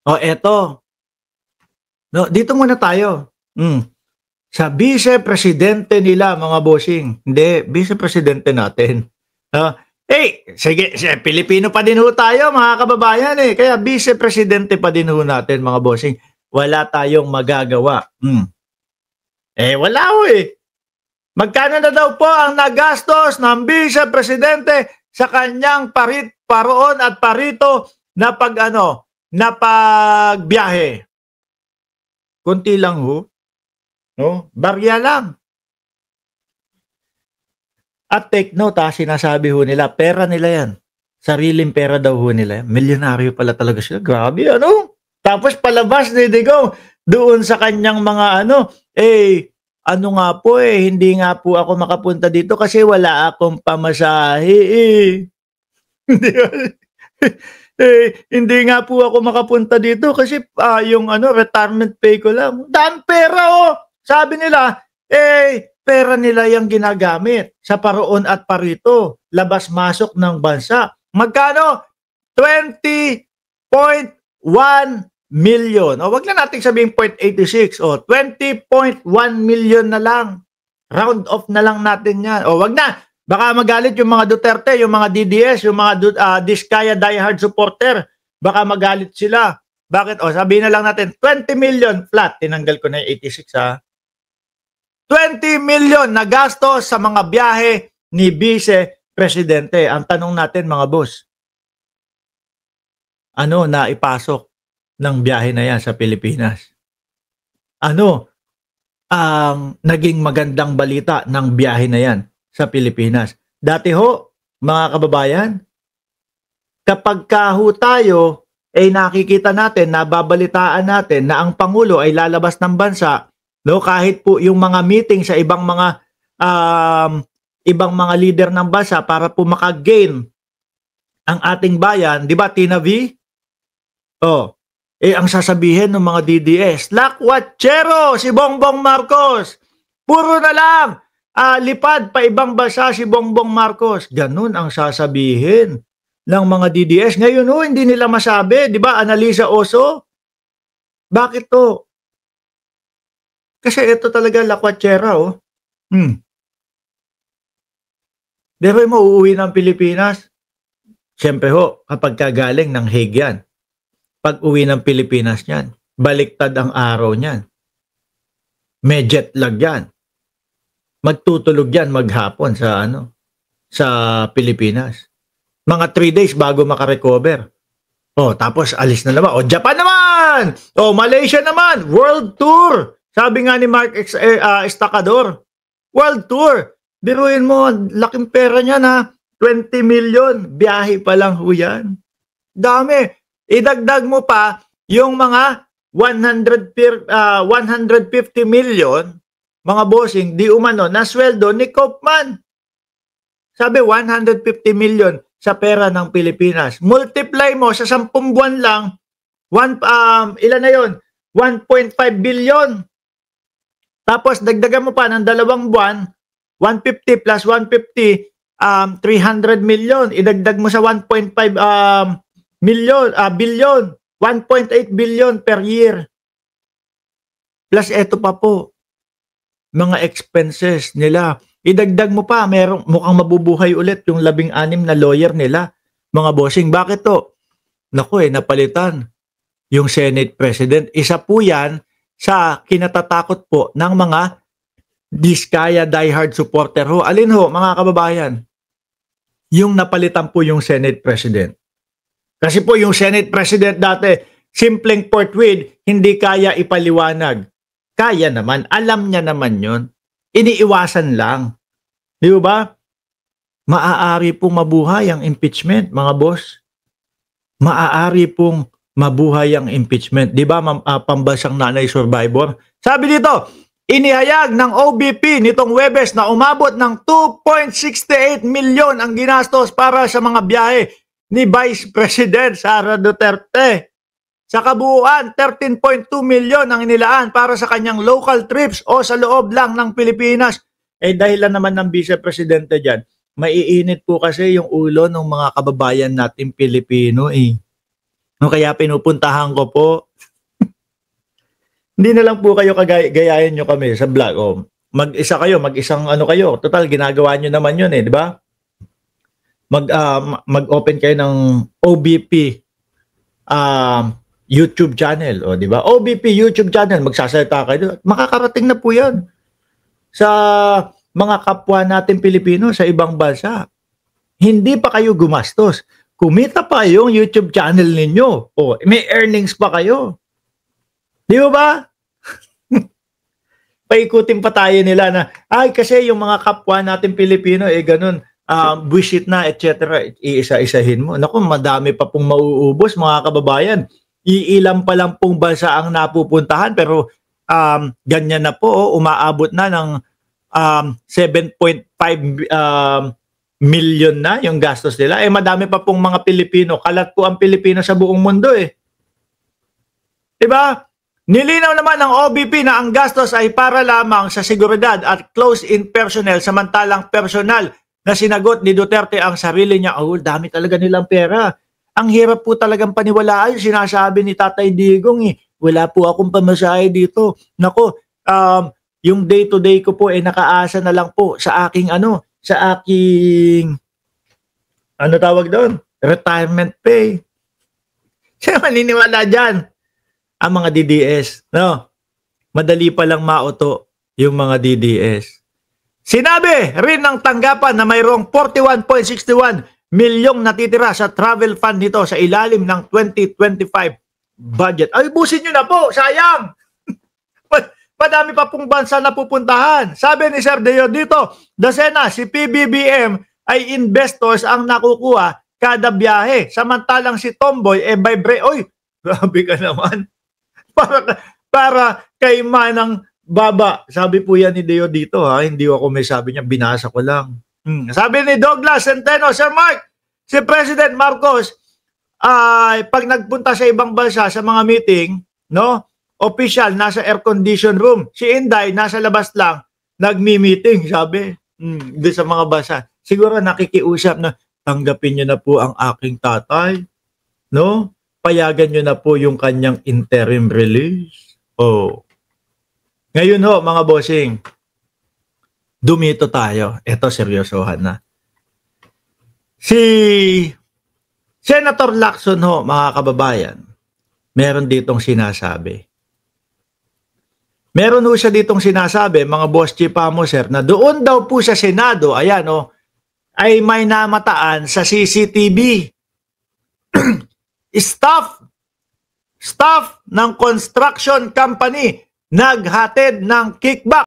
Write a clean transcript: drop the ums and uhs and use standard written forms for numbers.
O eto, no, dito muna tayo. Sa vice-presidente nila, mga bossing. Hindi, vice-presidente natin. Sige, Pilipino pa din ho tayo, mga kababayan eh. Kaya vice-presidente pa din ho natin, mga bossing. Wala tayong magagawa. Wala ho eh. Magkano na daw po ang nagastos ng vice-presidente sa kanyang paroon at parito na pagbiyahe? Kunti lang ho. No? Barya lang. At take note sinasabi ho nila, pera nila yan. Sariling pera daw ho nila yan. Milyonaryo pala talaga sila. Grabe, ano? Tapos palabas ni Digong doon sa kanyang mga nga po hindi nga po ako makapunta dito kasi wala akong pamasahe hindi nga po ako makapunta dito kasi yung retirement pay ko lang. Daan pera Sabi nila, pera nila yung ginagamit sa paroon at parito, labas-masok ng bansa. Magkano? 20.1 million. Wag na nating sabihin 0.86. 20.1 million na lang. Round off na lang natin yan. Wag na. Baka magalit yung mga Duterte, yung mga DDS, yung mga Diskaya diehard supporter. Baka magalit sila. Bakit? Sabihin na lang natin, 20 million flat. Tinanggal ko na yung 86 20 million na gasto sa mga biyahe ni Vice Presidente. Ang tanong natin, mga boss, ano na ipasok ng biyahe na yan sa Pilipinas? Ano ang naging magandang balita ng biyahe na yan sa Pilipinas? Dati ho, mga kababayan, kapag tayo nakikita natin, nababalitaan natin na ang Pangulo ay lalabas ng bansa, no, kahit po yung mga meeting sa ibang mga leader ng bansa para po maka-gain ang ating bayan, di ba, Tina V? Ang sasabihin ng mga DDS, lakwatsyero si Bongbong Marcos. Puro na lang lipad pa ibang bansa si Bongbong Marcos. Ganun ang sasabihin ng mga DDS. Ngayon hindi nila masabi, di ba, Annalisa Oso? Bakit to? Kasi ito talaga lakwatsyera Pero mo uuwi ng Pilipinas, siyempre kapag kagaling ng Hague yan, pag uwi ng Pilipinas niyan, baliktad ang araw niyan. May jet lag yan. Magtutulog yan maghapon sa Pilipinas. Mga 3 days bago makarecover. Tapos alis na naman. Japan naman! Malaysia naman! World tour! Sabi nga ni Mark Estacador, world tour. Biruin mo, laking pera niya na 20 million. Biyahe pa lang ho yan. Dami. Idagdag mo pa yung mga 150 million, mga bossing, di umano, na sweldo ni Kaufman. Sabi, 150 million sa pera ng Pilipinas. Multiply mo sa 10 buwan lang, ilan na yon? 1.5 billion. Tapos dagdagan mo pa ng 2 buwan, 150 plus 150, 300 million. Idagdag mo sa 1.5 billion, 1.8 billion per year. Plus eto pa po, mga expenses nila. Idagdag mo pa, mukhang mabubuhay ulit yung 16 na lawyer nila, mga bossing. Bakit to? Naku napalitan yung Senate President. Isa po yan sa kinatatakot po ng mga Diskaya diehard supporter ho. Alin ho, mga kababayan? Yung napalitan po yung Senate President. Kasi po yung Senate President dati, simpleng portweed, hindi kaya ipaliwanag. Kaya naman, alam niya naman yun. Iniiwasan lang. Di ba? Maaari pong mabuhay ang impeachment, mga boss. Maaari pong mabuhay ang impeachment. Di ba, pambansang nanay survivor? Sabi dito, inihayag ng OBP nitong Huwebes na umabot ng 2.68 million ang ginastos para sa mga biyahe ni Vice President Sara Duterte. Sa kabuuan, 13.2 million ang inilaan para sa kanyang local trips o sa loob lang ng Pilipinas. Dahilan naman ng Vice Presidente dyan, maiinit po kasi yung ulo ng mga kababayan natin Pilipino No, kaya pinupuntahan ko po. Hindi na lang po kayo gayahin nyo kami sa vlog. Oh, mag-isa kayo, mag-isang ano kayo. Total, ginagawa nyo naman yun eh, di ba? Mag-open kayo ng OBP YouTube channel. O, di ba? OBP YouTube channel, magsasalita kayo. Makakarating na po yan sa mga kapwa natin Pilipino sa ibang bansa. Hindi pa kayo gumastos. Kumita pa yung YouTube channel ninyo. O, may earnings pa kayo. Di ba? Paikutin pa tayo nila na, ay kasi yung mga kapwa natin Pilipino, ganun, buwisit na, etc. Iisa-isahin mo. Naku, madami pa pong mauubos, mga kababayan. Iilan pa lang pong bansa ang napupuntahan, pero ganyan na po, umaabot na ng 7.5 million na yung gastos nila. Madami pa pong mga Pilipino. Kalat po ang Pilipino sa buong mundo eh. Diba? Nilinaw naman ng OBP na ang gastos ay para lamang sa seguridad at close-in personnel, samantalang personal na sinagot ni Duterte ang sarili niya. Oh, dami talaga nilang pera. Ang hirap po talagang paniwalaan. Sinasabi ni Tatay Digong wala po akong pamasahe dito. Nako, yung day-to-day ko po nakaasa na lang po sa aking tawag doon? Retirement pay. Siya maniniwala dyan. Ang mga DDS, no? Madali pa lang mauto yung mga DDS. Sinabi rin ng tanggapan na mayroong 41.61 milyong natitira sa travel fund nito sa ilalim ng 2025 budget. Ay, busin nyo na po, sayang! Madami pa pong bansa na pupuntahan. Sabi ni Sir Deo dito, Dasena, si PBBM ay investors ang nakukuha kada biyahe. Samantalang si Tomboy, oy, grabe ka naman. Para kay Manang Baba. Sabi po yan ni Deo dito hindi ako may sabi niya, binasa ko lang. Sabi ni Douglas Centeno, Sir Mark, si President Marcos ay pag nagpunta sa ibang bansa sa mga meeting, no? Official nasa air condition room. Si Inday nasa labas lang nagmi-meeting, sabi. Doon sa mga bansa. Siguro nakikiusap na tanggapin niyo na po ang aking tatay, no? Payagan nyo na po yung kanyang interim release. Oh. Ngayon ho, mga bossing, dumito tayo. Ito, seryosohan na. Si Senator Lacson ho, mga kababayan, meron ditong sinasabi. Meron ho siya ditong sinasabi, mga boss chipamo, sir, na doon daw po sa Senado, ayan ay may namataan sa CCTV. Staff ng construction company naghatid ng kickback